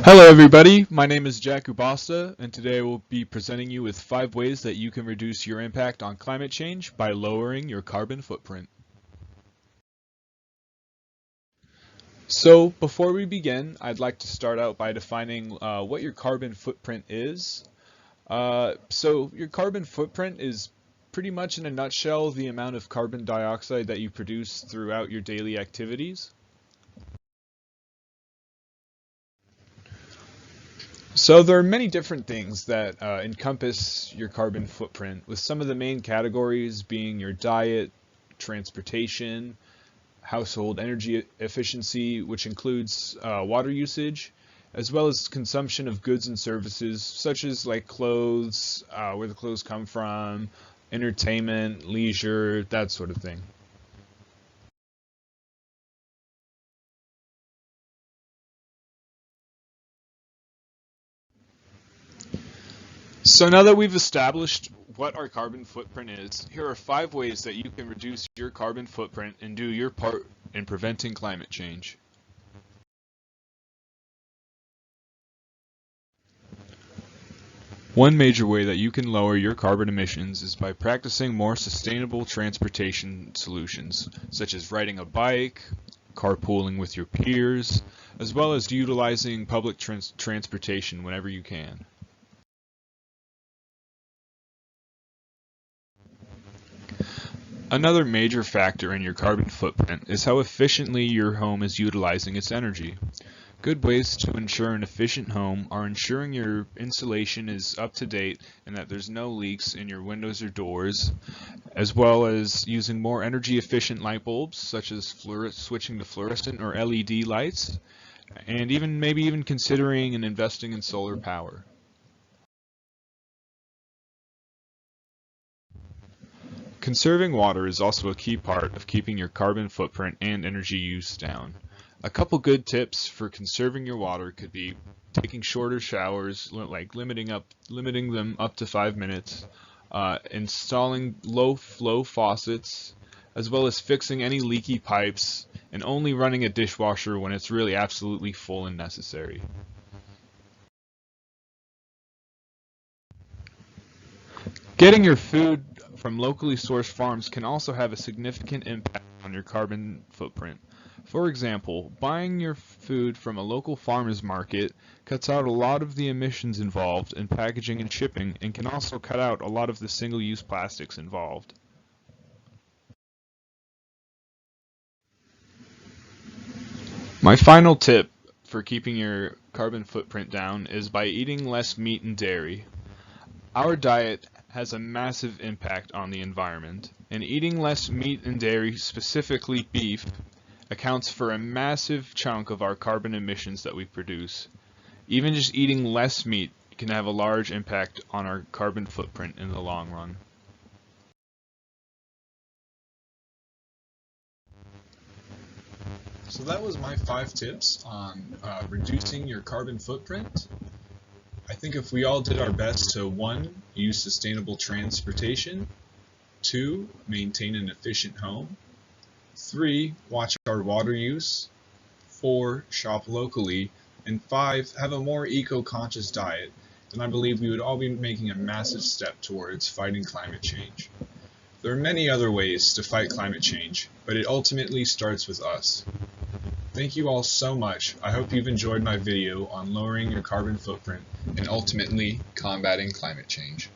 Hello everybody, my name is Jack Ubasta, and today I will be presenting you with 5 ways that you can reduce your impact on climate change by lowering your carbon footprint. So before we begin, I'd like to start out by defining what your carbon footprint is. So your carbon footprint is pretty much in a nutshell the amount of carbon dioxide that you produce throughout your daily activities. So there are many different things that encompass your carbon footprint, with some of the main categories being your diet, transportation, household energy efficiency, which includes water usage, as well as consumption of goods and services such as like clothes, where the clothes come from, entertainment, leisure, that sort of thing. So now that we've established what our carbon footprint is, here are 5 ways that you can reduce your carbon footprint and do your part in preventing climate change. One major way that you can lower your carbon emissions is by practicing more sustainable transportation solutions, such as riding a bike, carpooling with your peers, as well as utilizing public transportation whenever you can. Another major factor in your carbon footprint is how efficiently your home is utilizing its energy. Good ways to ensure an efficient home are ensuring your insulation is up to date and that there's no leaks in your windows or doors, as well as using more energy efficient light bulbs such as switching to fluorescent or LED lights, and maybe even considering and investing in solar power. Conserving water is also a key part of keeping your carbon footprint and energy use down. A couple good tips for conserving your water could be taking shorter showers, like limiting them up to 5 minutes, installing low flow faucets, as well as fixing any leaky pipes, and only running a dishwasher when it's really absolutely full and necessary. Getting your food from locally sourced farms can also have a significant impact on your carbon footprint. For example, buying your food from a local farmers market cuts out a lot of the emissions involved in packaging and shipping, and can also cut out a lot of the single-use plastics involved. My final tip for keeping your carbon footprint down is by eating less meat and dairy. Our diet has a massive impact on the environment, and eating less meat and dairy, specifically beef, accounts for a massive chunk of our carbon emissions that we produce. Even just eating less meat can have a large impact on our carbon footprint in the long run. So that was my 5 tips on reducing your carbon footprint. I think if we all did our best to 1, use sustainable transportation, 2, maintain an efficient home, 3, watch our water use, 4, shop locally, and 5, have a more eco-conscious diet, then I believe we would all be making a massive step towards fighting climate change. There are many other ways to fight climate change, but it ultimately starts with us. Thank you all so much. I hope you've enjoyed my video on lowering your carbon footprint and ultimately combating climate change.